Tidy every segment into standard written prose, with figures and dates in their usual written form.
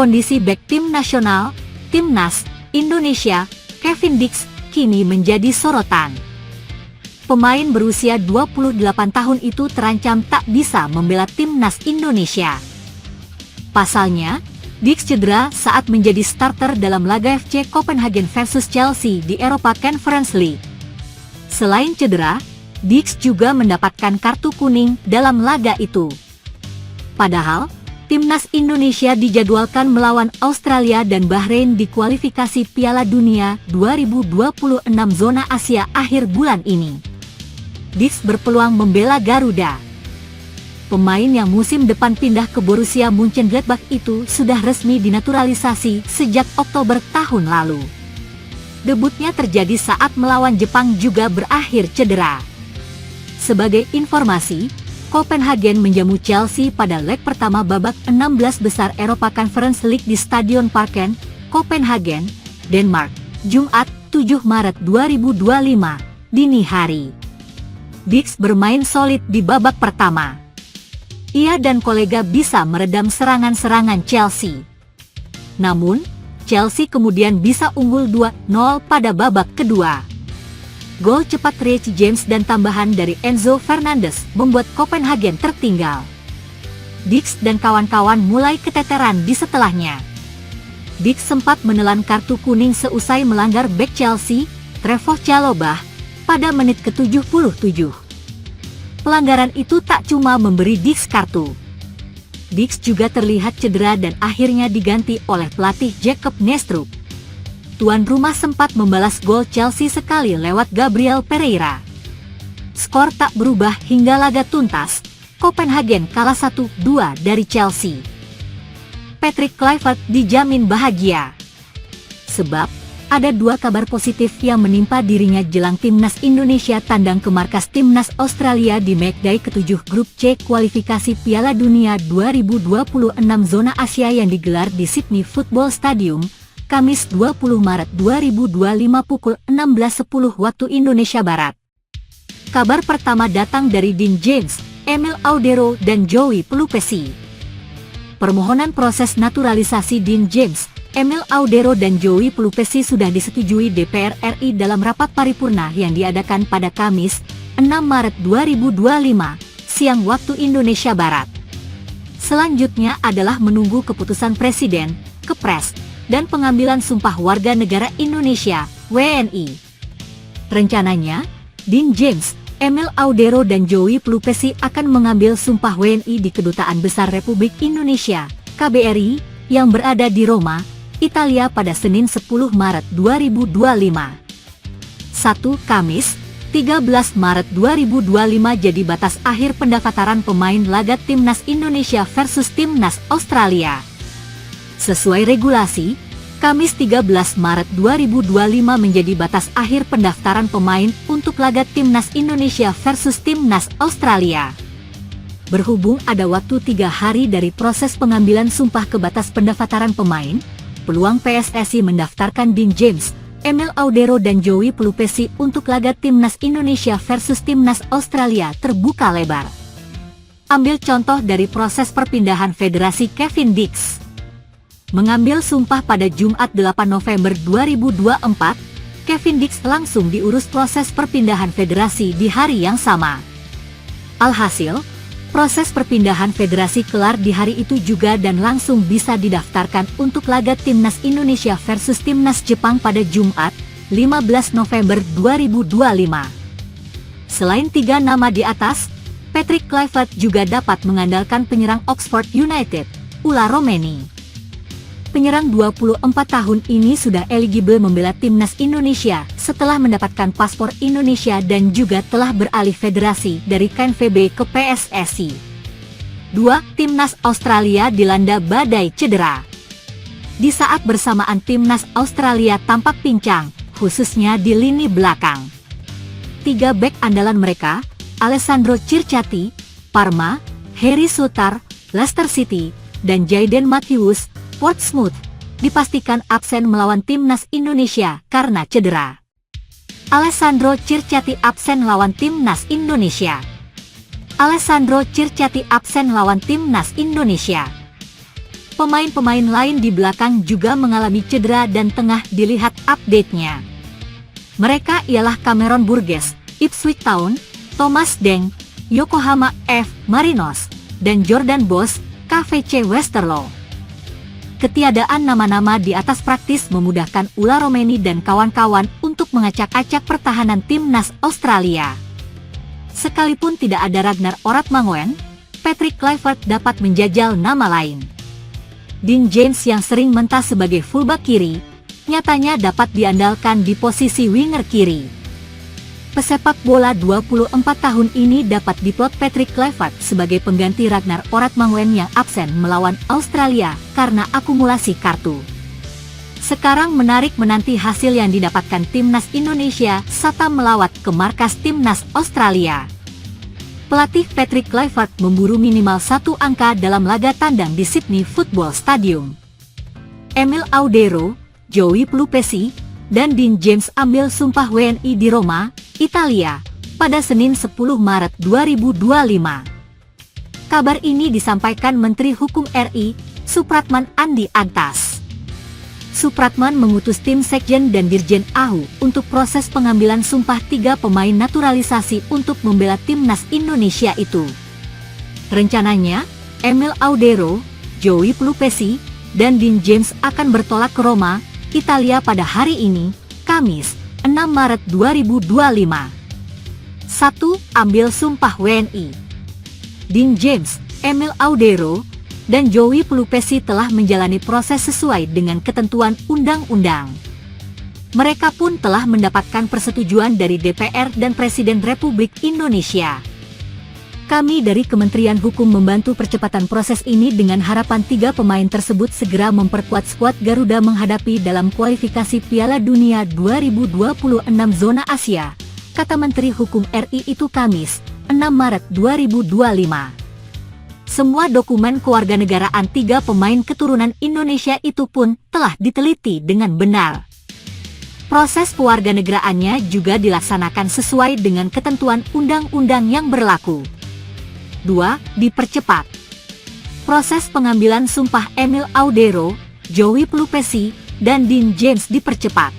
Kondisi bek tim nasional, Timnas Indonesia, Kevin Dix, kini menjadi sorotan. Pemain berusia 28 tahun itu terancam tak bisa membela Timnas Indonesia. Pasalnya, Dix cedera saat menjadi starter dalam laga FC Copenhagen versus Chelsea di Europa Conference League. Selain cedera, Dix juga mendapatkan kartu kuning dalam laga itu. Padahal, Timnas Indonesia dijadwalkan melawan Australia dan Bahrain di kualifikasi Piala Dunia 2026 zona Asia akhir bulan ini. Dix berpeluang membela Garuda. Pemain yang musim depan pindah ke Borussia Mönchengladbach itu sudah resmi dinaturalisasi sejak Oktober tahun lalu. Debutnya terjadi saat melawan Jepang juga berakhir cedera. Sebagai informasi, Copenhagen menjamu Chelsea pada leg pertama babak 16 besar Europa Conference League di Stadion Parken, Copenhagen, Denmark, Jumat 7 Maret 2025, dini hari. Dix bermain solid di babak pertama. Ia dan kolega bisa meredam serangan-serangan Chelsea. Namun, Chelsea kemudian bisa unggul 2-0 pada babak kedua. Gol cepat Reece James dan tambahan dari Enzo Fernandez membuat Copenhagen tertinggal. Dix dan kawan-kawan mulai keteteran di setelahnya. Dix sempat menelan kartu kuning seusai melanggar bek Chelsea, Trevoh Chalobah, pada menit ke-77. Pelanggaran itu tak cuma memberi Dix kartu. Dix juga terlihat cedera dan akhirnya diganti oleh pelatih Jacob Nestrup. Tuan rumah sempat membalas gol Chelsea sekali lewat Gabriel Pereira. Skor tak berubah hingga laga tuntas, Copenhagen kalah 1-2 dari Chelsea. Patrick Kluivert dijamin bahagia. Sebab, ada dua kabar positif yang menimpa dirinya jelang Timnas Indonesia tandang ke markas Timnas Australia di matchday ke-7 Grup C kualifikasi Piala Dunia 2026 zona Asia yang digelar di Sydney Football Stadium, Kamis 20 Maret 2025 pukul 16.10 waktu Indonesia Barat. Kabar pertama datang dari Dean James, Emil Audero dan Joey Pelupesi. Permohonan proses naturalisasi Dean James, Emil Audero dan Joey Pelupesi sudah disetujui DPR RI dalam rapat paripurna yang diadakan pada Kamis 6 Maret 2025, siang waktu Indonesia Barat. Selanjutnya adalah menunggu keputusan Presiden, Kepres, dan pengambilan sumpah warga negara Indonesia, WNI. Rencananya, Dean James, Emil Audero dan Joey Pelupesi akan mengambil sumpah WNI di Kedutaan Besar Republik Indonesia, KBRI, yang berada di Roma, Italia pada Senin 10 Maret 2025. 1. Kamis, 13 Maret 2025 jadi batas akhir pendaftaran pemain laga Timnas Indonesia versus Timnas Australia. Sesuai regulasi, Kamis 13 Maret 2025 menjadi batas akhir pendaftaran pemain untuk laga Timnas Indonesia versus Timnas Australia. Berhubung ada waktu 3 hari dari proses pengambilan sumpah ke batas pendaftaran pemain, peluang PSSI mendaftarkan Dean James, Emil Audero dan Joey Pelupesi untuk laga Timnas Indonesia versus Timnas Australia terbuka lebar. Ambil contoh dari proses perpindahan federasi Kevin Dix. Mengambil sumpah pada Jumat 8 November 2024, Kevin Dix langsung diurus proses perpindahan federasi di hari yang sama. Alhasil, proses perpindahan federasi kelar di hari itu juga dan langsung bisa didaftarkan untuk laga Timnas Indonesia versus Timnas Jepang pada Jumat, 15 November 2025. Selain 3 nama di atas, Patrick Kluivert juga dapat mengandalkan penyerang Oxford United, Ula Romeni. Penyerang 24 tahun ini sudah eligible membela Timnas Indonesia setelah mendapatkan paspor Indonesia dan juga telah beralih federasi dari KNVB ke PSSI. 2. Timnas Australia dilanda badai cedera. Di saat bersamaan Timnas Australia tampak pincang, khususnya di lini belakang. 3 bek andalan mereka, Alessandro Circati, Parma, Harry Souttar, Leicester City, dan Jayden Matthews, Portsmouth, dipastikan absen melawan Timnas Indonesia karena cedera. Alessandro Circati absen lawan Timnas Indonesia. Alessandro Circati absen lawan Timnas Indonesia. Pemain-pemain lain di belakang juga mengalami cedera dan tengah dilihat update-nya. Mereka ialah Cameron Burgess, Ipswich Town, Thomas Deng, Yokohama F. Marinos, dan Jordan Boss, KVC Westerlo. Ketiadaan nama-nama di atas praktis memudahkan Ula Romeni dan kawan-kawan untuk mengacak-acak pertahanan timnas Australia. Sekalipun tidak ada Ragnar Oratmangoen, Patrick Kluivert dapat menjajal nama lain. Dean James yang sering mentas sebagai fullback kiri, nyatanya dapat diandalkan di posisi winger kiri. Pesepak bola 24 tahun ini dapat diplot Patrick Kluivert sebagai pengganti Ragnar Oratmangoen yang absen melawan Australia karena akumulasi kartu. Sekarang menarik menanti hasil yang didapatkan timnas Indonesia saat melawat ke markas timnas Australia. Pelatih Patrick Kluivert memburu minimal 1 angka dalam laga tandang di Sydney Football Stadium. Emil Audero, Joey Pelupesi, dan Dean James ambil sumpah WNI di Roma, Italia, pada Senin 10 Maret 2025. Kabar ini disampaikan Menteri Hukum RI, Supratman Andi Aktas. Supratman mengutus tim Sekjen dan Dirjen AHU untuk proses pengambilan sumpah 3 pemain naturalisasi untuk membela timnas Indonesia itu. Rencananya, Emil Audero, Joey Pelupesi, dan Dean James akan bertolak ke Roma, Italia pada hari ini, Kamis, 6 Maret 2025. 1. Ambil sumpah WNI. Dean James, Emil Audero, dan Joey Pelupesi telah menjalani proses sesuai dengan ketentuan undang-undang. Mereka pun telah mendapatkan persetujuan dari DPR dan Presiden Republik Indonesia. Kami dari Kementerian Hukum membantu percepatan proses ini dengan harapan 3 pemain tersebut segera memperkuat skuad Garuda menghadapi dalam kualifikasi Piala Dunia 2026 zona Asia, kata Menteri Hukum RI itu Kamis, 6 Maret 2025. Semua dokumen kewarganegaraan 3 pemain keturunan Indonesia itu pun telah diteliti dengan benar. Proses kewarganegaraannya juga dilaksanakan sesuai dengan ketentuan undang-undang yang berlaku. 2. Dipercepat. Proses pengambilan sumpah Emil Audero, Joey Pelupesi, dan Dean James dipercepat.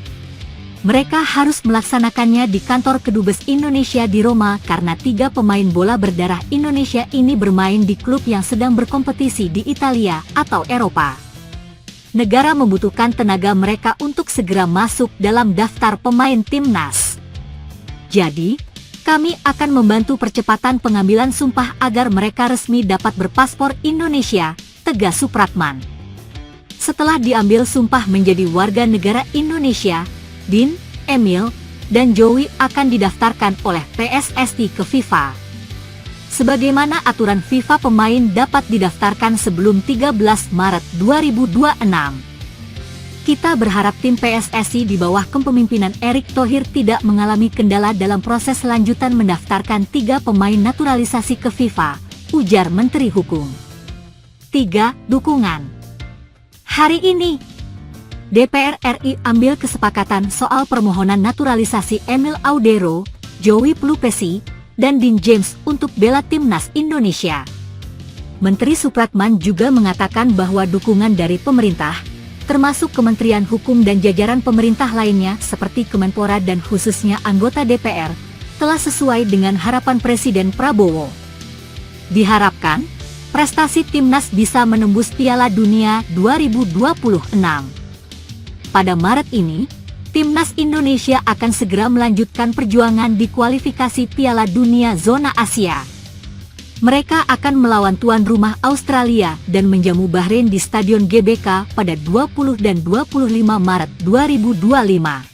Mereka harus melaksanakannya di kantor Kedubes Indonesia di Roma karena 3 pemain bola berdarah Indonesia ini bermain di klub yang sedang berkompetisi di Italia atau Eropa. Negara membutuhkan tenaga mereka untuk segera masuk dalam daftar pemain timnas. Jadi, kami akan membantu percepatan pengambilan sumpah agar mereka resmi dapat berpaspor Indonesia, tegas Supratman. Setelah diambil sumpah menjadi warga negara Indonesia, Dean, Emil, dan Joey akan didaftarkan oleh PSSI ke FIFA. Sebagaimana aturan FIFA, pemain dapat didaftarkan sebelum 13 Maret 2026. Kita berharap tim PSSI di bawah kepemimpinan Erick Thohir tidak mengalami kendala dalam proses lanjutan mendaftarkan 3 pemain naturalisasi ke FIFA, ujar Menteri Hukum. 3. Dukungan. Hari ini, DPR RI ambil kesepakatan soal permohonan naturalisasi Emil Audero, Joey Pelupesi, dan Dean James untuk bela timnas Indonesia. Menteri Supratman juga mengatakan bahwa dukungan dari pemerintah, termasuk Kementerian Hukum dan jajaran pemerintah lainnya seperti Kemenpora dan khususnya anggota DPR, telah sesuai dengan harapan Presiden Prabowo. Diharapkan, prestasi timnas bisa menembus Piala Dunia 2026. Pada Maret ini, timnas Indonesia akan segera melanjutkan perjuangan di kualifikasi Piala Dunia zona Asia. Mereka akan melawan tuan rumah Australia dan menjamu Bahrain di Stadion GBK pada 20 dan 25 Maret 2025.